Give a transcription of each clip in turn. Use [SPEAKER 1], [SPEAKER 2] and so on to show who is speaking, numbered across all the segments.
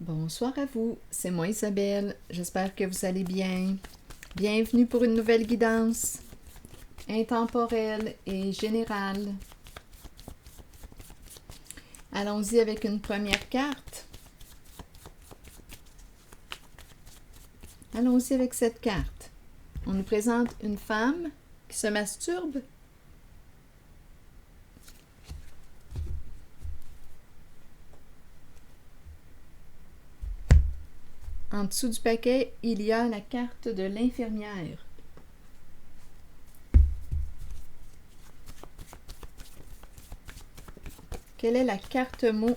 [SPEAKER 1] Bonsoir à vous, c'est moi Isabelle, j'espère que vous allez bien. Bienvenue pour une nouvelle guidance intemporelle et générale. Allons-y avec une première carte. Allons-y avec cette carte. On nous présente une femme qui se masturbe. En dessous du paquet, il y a la carte de l'infirmière. Quelle est la carte mot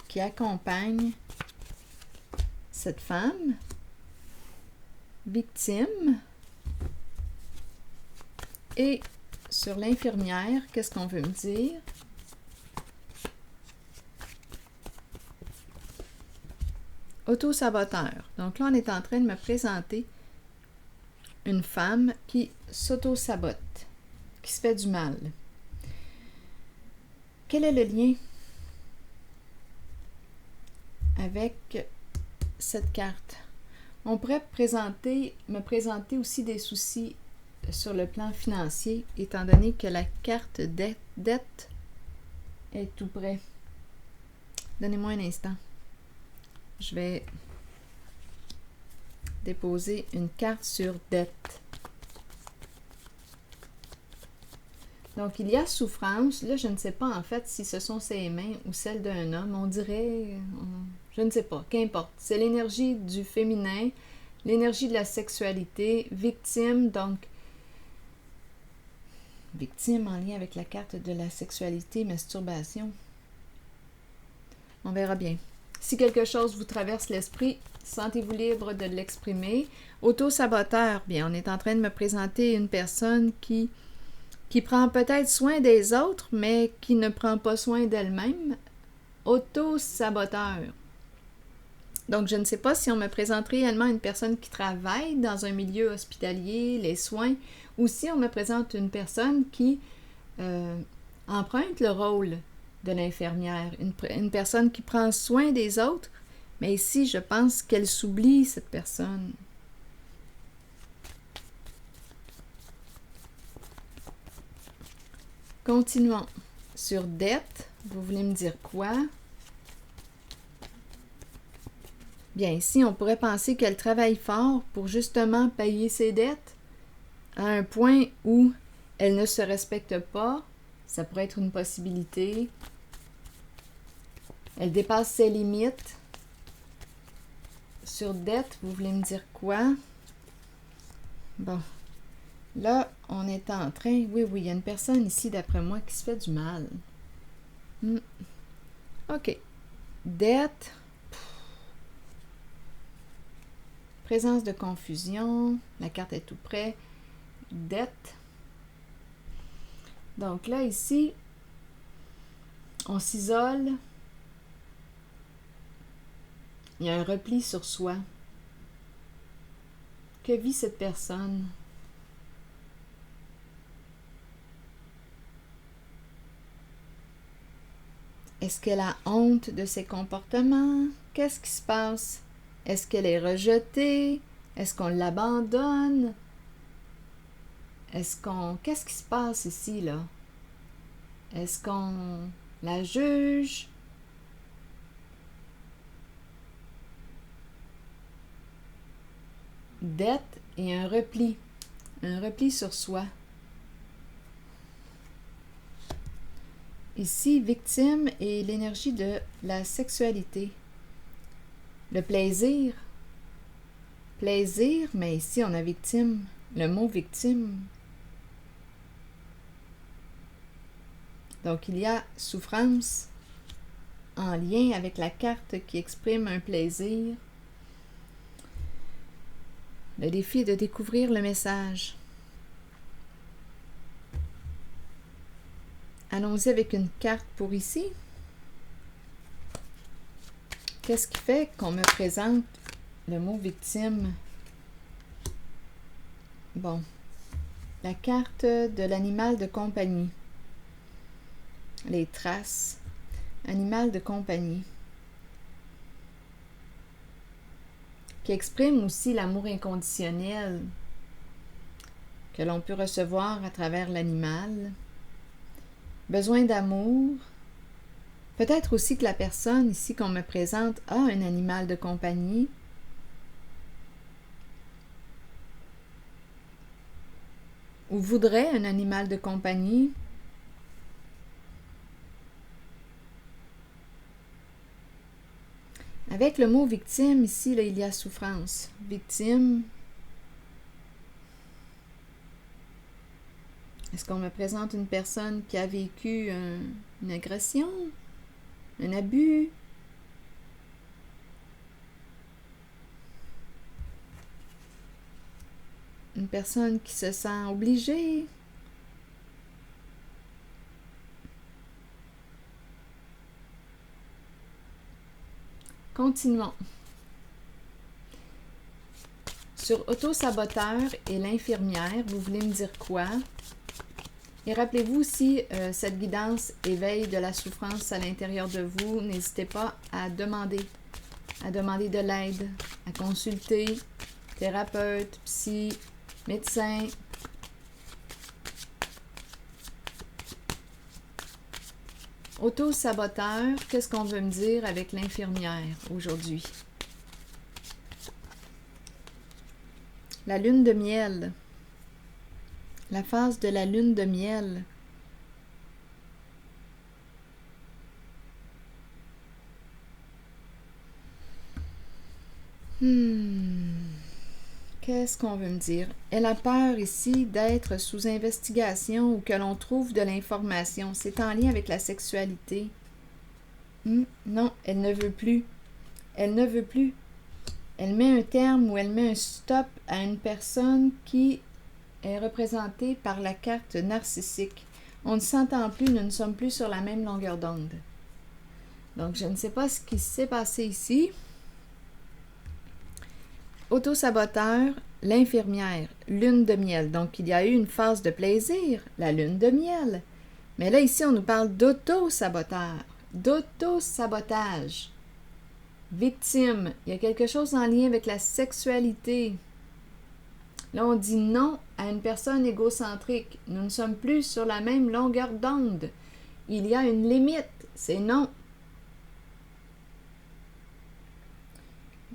[SPEAKER 1] qui accompagne cette femme? Victime. Et sur l'infirmière, qu'est-ce qu'on veut me dire? Auto-saboteur. Donc là, on est en train de me présenter une femme qui s'auto-sabote, qui se fait du mal. Quel est le lien avec cette carte? On pourrait me présenter aussi des soucis sur le plan financier, étant donné que la carte dette est tout près. Donnez-moi un instant. Je vais déposer une carte sur dette. Donc, il y a souffrance. Là, je ne sais pas en fait si ce sont ses mains ou celles d'un homme. On dirait, je ne sais pas, qu'importe. C'est l'énergie du féminin, l'énergie de la sexualité, victime, donc victime en lien avec la carte de la sexualité, masturbation. On verra bien. Si quelque chose vous traverse l'esprit, sentez-vous libre de l'exprimer. Auto-saboteur, bien, on est en train de me présenter une personne qui prend peut-être soin des autres, mais qui ne prend pas soin d'elle-même. Auto-saboteur. Donc, je ne sais pas si on me présente réellement une personne qui travaille dans un milieu hospitalier, les soins, ou si on me présente une personne qui emprunte le rôle de l'infirmière, une personne qui prend soin des autres, mais ici, je pense qu'elle s'oublie, cette personne. Continuons. Sur dette, vous voulez me dire quoi? Bien, ici, on pourrait penser qu'elle travaille fort pour justement payer ses dettes à un point où elle ne se respecte pas. Ça pourrait être une possibilité. Elle dépasse ses limites. Sur dette, vous voulez me dire quoi? Bon. Là, on est en train... Oui, il y a une personne ici, d'après moi, qui se fait du mal. OK. Dette. Présence de confusion. La carte est tout près. Dette. Donc là, ici, on s'isole. Il y a un repli sur soi. Que vit cette personne? Est-ce qu'elle a honte de ses comportements? Qu'est-ce qui se passe? Est-ce qu'elle est rejetée? Est-ce qu'on l'abandonne? Qu'est-ce qui se passe ici, là? Est-ce qu'on la juge? Dette et un repli sur soi. Ici, victime et l'énergie de la sexualité. Le plaisir. Plaisir, mais ici, on a victime. Le mot victime. Donc, il y a souffrance en lien avec la carte qui exprime un plaisir. Le défi est de découvrir le message. Allons-y avec une carte pour ici. Qu'est-ce qui fait qu'on me présente le mot victime? Bon. La carte de l'animal de compagnie. Les traces. Animal de compagnie. qui exprime aussi l'amour inconditionnel que l'on peut recevoir à travers l'animal. Besoin d'amour. Peut-être aussi que la personne ici qu'on me présente a un animal de compagnie. Ou voudrait un animal de compagnie. Avec le mot victime, ici, là, il y a souffrance. Victime. Est-ce qu'on me présente une personne qui a vécu une agression, un abus? Une personne qui se sent obligée? Continuons. Sur auto-saboteur et l'infirmière, vous voulez me dire quoi? Et rappelez-vous, si cette guidance éveille de la souffrance à l'intérieur de vous, n'hésitez pas à demander de l'aide, à consulter thérapeute, psy, médecin. Auto-saboteur, qu'est-ce qu'on veut me dire avec l'infirmière aujourd'hui? La lune de miel. La phase de la lune de miel. Qu'est-ce qu'on veut me dire? Elle a peur ici d'être sous investigation ou que l'on trouve de l'information. C'est en lien avec la sexualité. Non, elle ne veut plus. Elle ne veut plus. Elle met un terme ou elle met un stop à une personne qui est représentée par la carte narcissique. On ne s'entend plus, nous ne sommes plus sur la même longueur d'onde. Donc, je ne sais pas ce qui s'est passé ici. Auto-saboteur, l'infirmière, lune de miel. Donc, il y a eu une phase de plaisir, la lune de miel. Mais là, ici, on nous parle d'auto-saboteur, d'auto-sabotage. Victime, il y a quelque chose en lien avec la sexualité. Là, on dit non à une personne égocentrique. Nous ne sommes plus sur la même longueur d'onde. Il y a une limite, c'est non.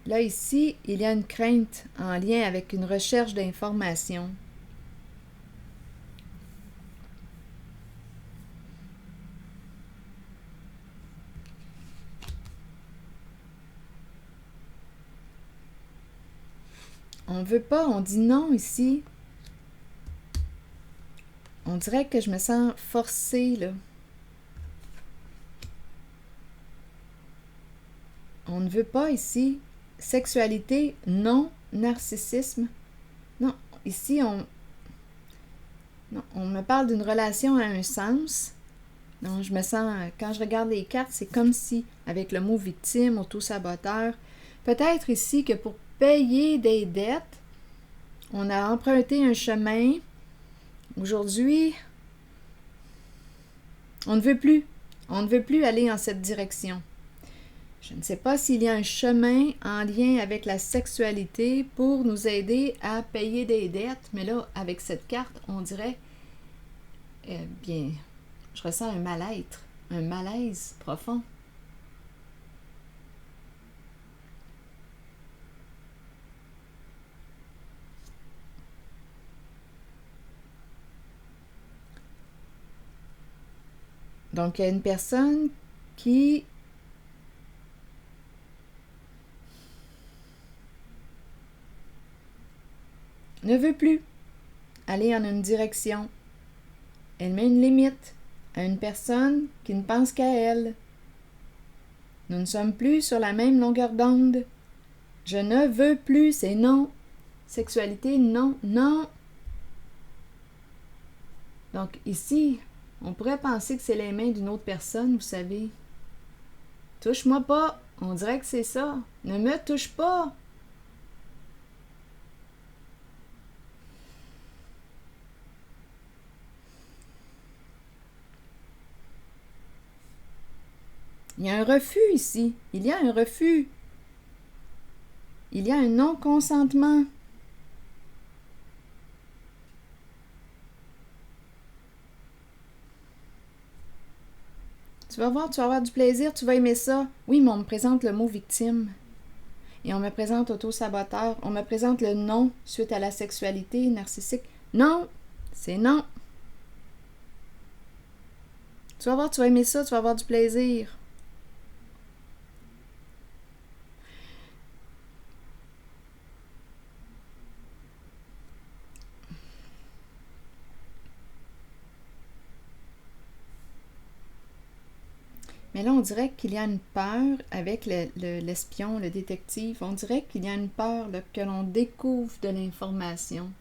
[SPEAKER 1] Là, ici, il y a une crainte en lien avec une recherche d'information. On ne veut pas, on dit non ici. On dirait que je me sens forcée, là. On ne veut pas ici. Sexualité, non. Narcissisme, non. Ici, on me parle d'une relation à un sens. Non, je me sens, quand je regarde les cartes, c'est comme si, avec le mot victime, auto-saboteur, peut-être ici que pour payer des dettes, on a emprunté un chemin. Aujourd'hui, on ne veut plus. On ne veut plus aller en cette direction. Je ne sais pas s'il y a un chemin en lien avec la sexualité pour nous aider à payer des dettes, mais là, avec cette carte, on dirait, bien, je ressens un mal-être, un malaise profond. Donc, il y a une personne qui ne veut plus aller en une direction. Elle met une limite à une personne qui ne pense qu'à elle. Nous ne sommes plus sur la même longueur d'onde. Je ne veux plus, c'est non. Sexualité, non, non. Donc ici, on pourrait penser que c'est les mains d'une autre personne, vous savez. Touche-moi pas. On dirait que c'est ça. Ne me touche pas. Il y a un refus ici. Il y a un refus. Il y a un non-consentement. Tu vas voir, tu vas avoir du plaisir, tu vas aimer ça. Oui, mais on me présente le mot victime. Et on me présente auto-saboteur. On me présente le non suite à la sexualité narcissique. Non, c'est non. Tu vas voir, tu vas aimer ça, tu vas avoir du plaisir. Mais là, on dirait qu'il y a une peur avec l'espion, le détective. On dirait qu'il y a une peur là, que l'on découvre de l'information.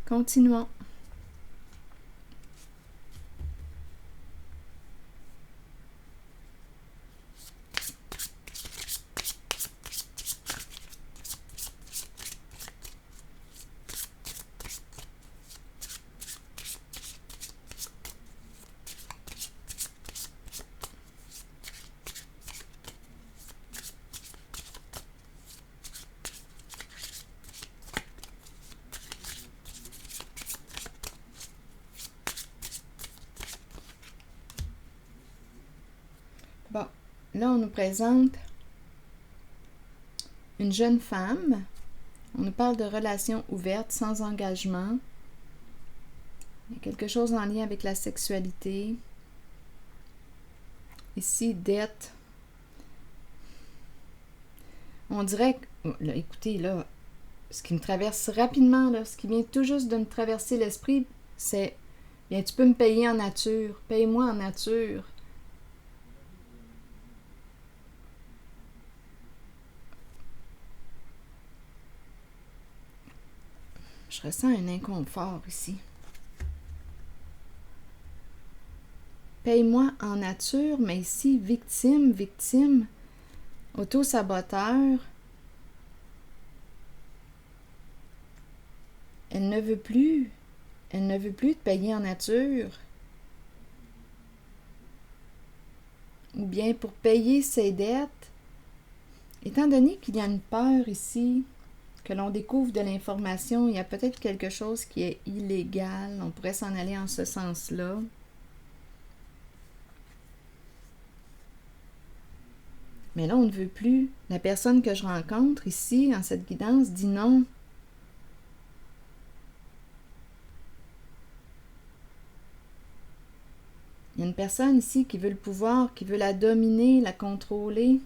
[SPEAKER 1] Continuons. Bon, là, on nous présente une jeune femme. On nous parle de relations ouvertes, sans engagement. Il y a quelque chose en lien avec la sexualité. Ici, dette. On dirait que, là, écoutez, là, ce qui me traverse rapidement, là, ce qui vient tout juste de me traverser l'esprit, c'est, bien, tu peux me payer en nature. Paye-moi en nature. Je ressens un inconfort ici. Paye-moi en nature, mais ici, victime, auto-saboteur. Elle ne veut plus te payer en nature. Ou bien pour payer ses dettes. Étant donné qu'il y a une peur ici, que l'on découvre de l'information, il y a peut-être quelque chose qui est illégal. On pourrait s'en aller en ce sens-là. Mais là, on ne veut plus. La personne que je rencontre ici, en cette guidance, dit non. Il y a une personne ici qui veut le pouvoir, qui veut la dominer, la contrôler.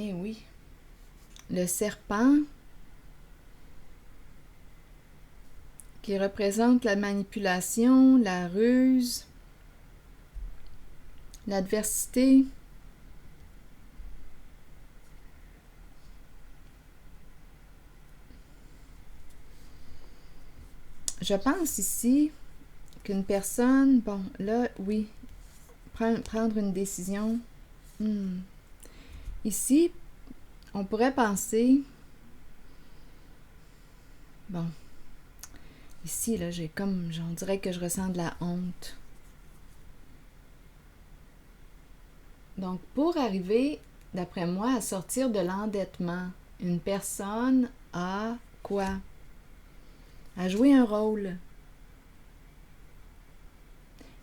[SPEAKER 1] Eh oui. Le serpent qui représente la manipulation, la ruse, l'adversité. Je pense ici qu'une personne, bon, là, oui, prendre une décision. Ici, on pourrait penser, bon, ici, là, j'ai comme, j'en dirais que je ressens de la honte. Donc, pour arriver, d'après moi, à sortir de l'endettement, une personne a quoi? A joué un rôle.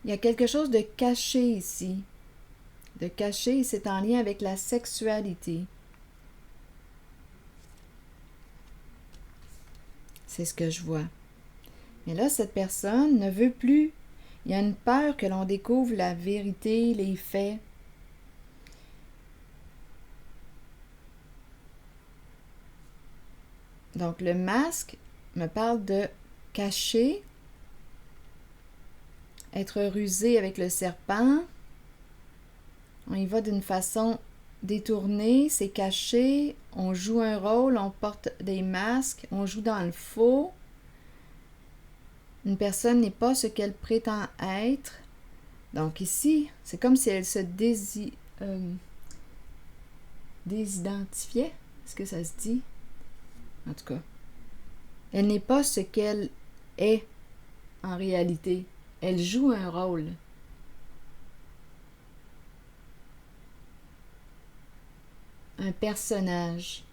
[SPEAKER 1] Il y a quelque chose de caché ici. De caché, c'est en lien avec la sexualité. C'est ce que je vois. Mais là, cette personne ne veut plus. Il y a une peur que l'on découvre la vérité, les faits. Donc, le masque me parle de cacher, être rusé avec le serpent. On y va d'une façon détournée, c'est caché, on joue un rôle, on porte des masques, on joue dans le faux. Une personne n'est pas ce qu'elle prétend être. Donc ici, c'est comme si elle se désidentifiait. Est-ce que ça se dit? En tout cas, elle n'est pas ce qu'elle est en réalité. Elle joue un rôle. Un personnage.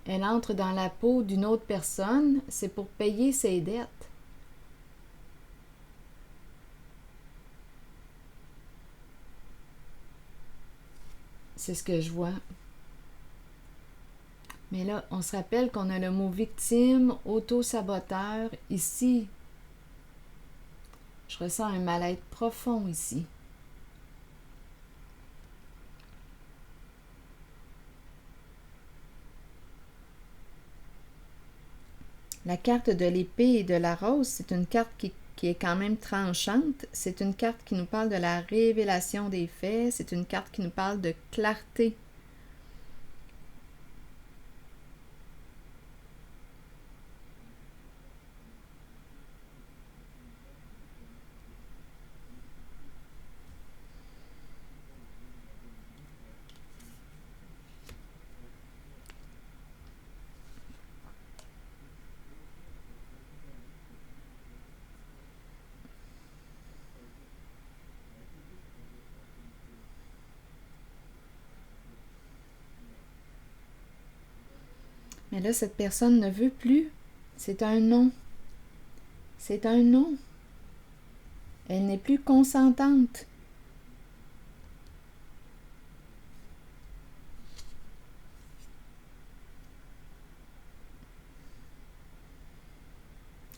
[SPEAKER 1] Elle entre dans la peau d'une autre personne, c'est pour payer ses dettes. C'est ce que je vois. Mais là, on se rappelle qu'on a le mot victime, auto-saboteur. Ici, je ressens un mal-être profond ici. La carte de l'épée et de la rose, c'est une carte qui est quand même tranchante. C'est une carte qui nous parle de la révélation des faits. C'est une carte qui nous parle de clarté. Mais là, cette personne ne veut plus. C'est un non. C'est un non. Elle n'est plus consentante.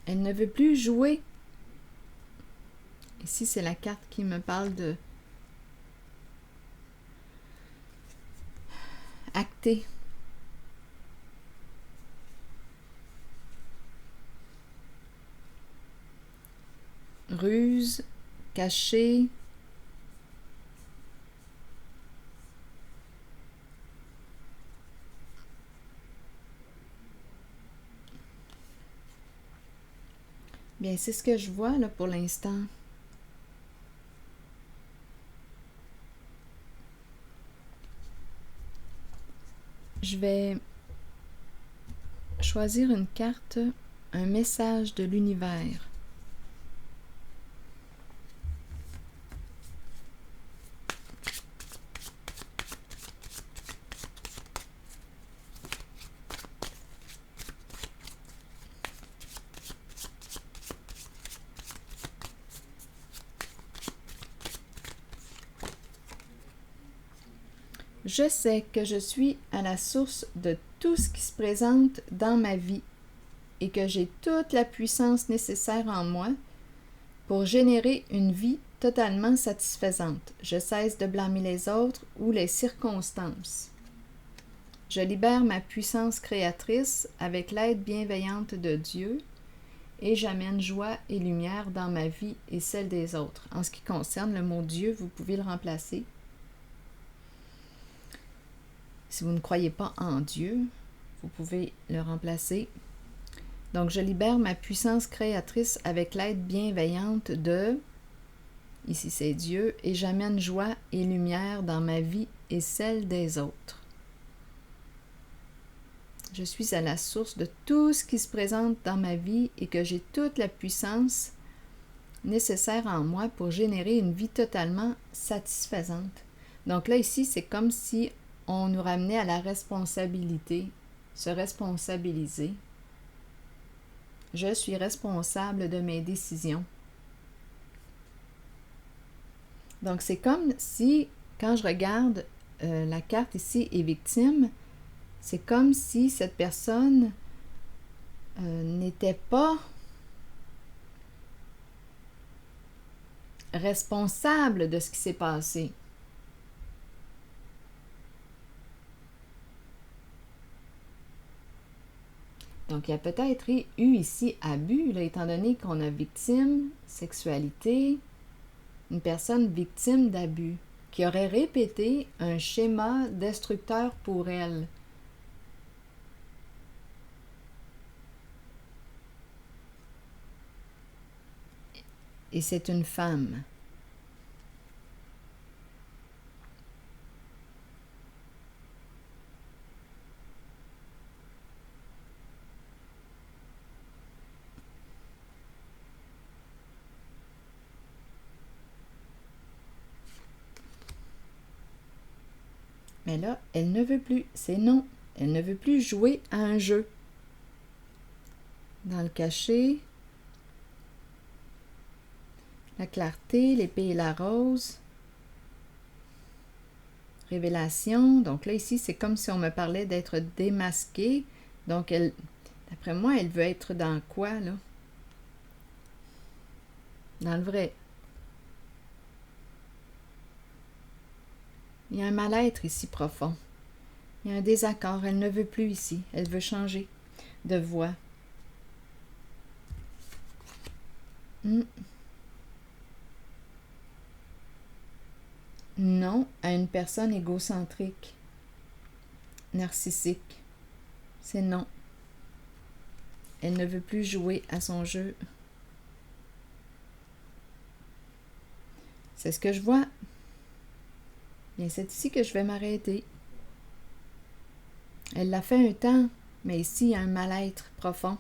[SPEAKER 1] Elle ne veut plus jouer. Ici, c'est la carte qui me parle de acter. Ruse, caché. Bien, c'est ce que je vois là pour l'instant. Je vais choisir une carte, un message de l'univers. Je sais que je suis à la source de tout ce qui se présente dans ma vie et que j'ai toute la puissance nécessaire en moi pour générer une vie totalement satisfaisante. Je cesse de blâmer les autres ou les circonstances. Je libère ma puissance créatrice avec l'aide bienveillante de Dieu et j'amène joie et lumière dans ma vie et celle des autres. En ce qui concerne le mot Dieu, vous pouvez le remplacer. Si vous ne croyez pas en Dieu, vous pouvez le remplacer. Donc, je libère ma puissance créatrice avec l'aide bienveillante de, ici c'est Dieu, et j'amène joie et lumière dans ma vie et celle des autres. Je suis à la source de tout ce qui se présente dans ma vie et que j'ai toute la puissance nécessaire en moi pour générer une vie totalement satisfaisante. Donc là, ici, c'est comme si on nous ramenait à la responsabilité, se responsabiliser. Je suis responsable de mes décisions. Donc, c'est comme si, quand je regarde la carte ici est victime, c'est comme si cette personne n'était pas responsable de ce qui s'est passé. Donc, il y a peut-être eu ici abus, là, étant donné qu'on a victime, sexualité, une personne victime d'abus, qui aurait répété un schéma destructeur pour elle. Et c'est une femme. Mais là, elle ne veut plus. C'est non. Elle ne veut plus jouer à un jeu. Dans le cachet, la clarté, l'épée et la rose. Révélation. Donc là, ici, c'est comme si on me parlait d'être démasquée. Donc, elle, d'après moi, elle veut être dans quoi, là? Dans le vrai. Il y a un mal-être ici profond. Il y a un désaccord. Elle ne veut plus ici. Elle veut changer de voie. Non à une personne égocentrique, narcissique. C'est non. Elle ne veut plus jouer à son jeu. C'est ce que je vois. Bien, c'est ici que je vais m'arrêter. Elle l'a fait un temps, mais ici, il y a un mal-être profond.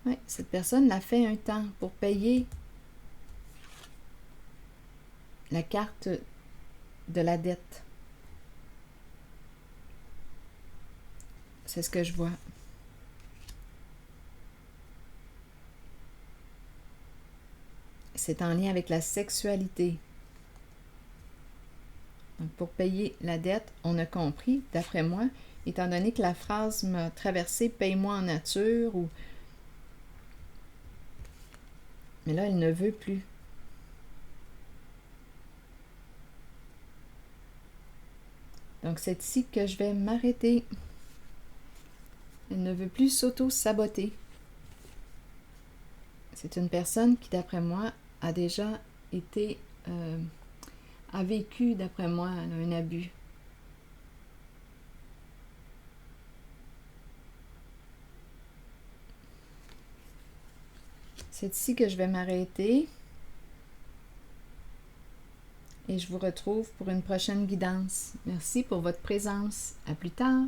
[SPEAKER 1] Oui, cette personne l'a fait un temps pour payer la carte de la dette. C'est ce que je vois. C'est en lien avec la sexualité. Donc, pour payer la dette, on a compris, d'après moi, étant donné que la phrase m'a traversé « paye-moi en nature » ou... Mais là, elle ne veut plus. Donc, c'est ici que je vais m'arrêter. Elle ne veut plus s'auto-saboter. C'est une personne qui, d'après moi, a déjà été... a vécu, d'après moi, un abus. C'est ici que je vais m'arrêter. Et je vous retrouve pour une prochaine guidance. Merci pour votre présence. À plus tard.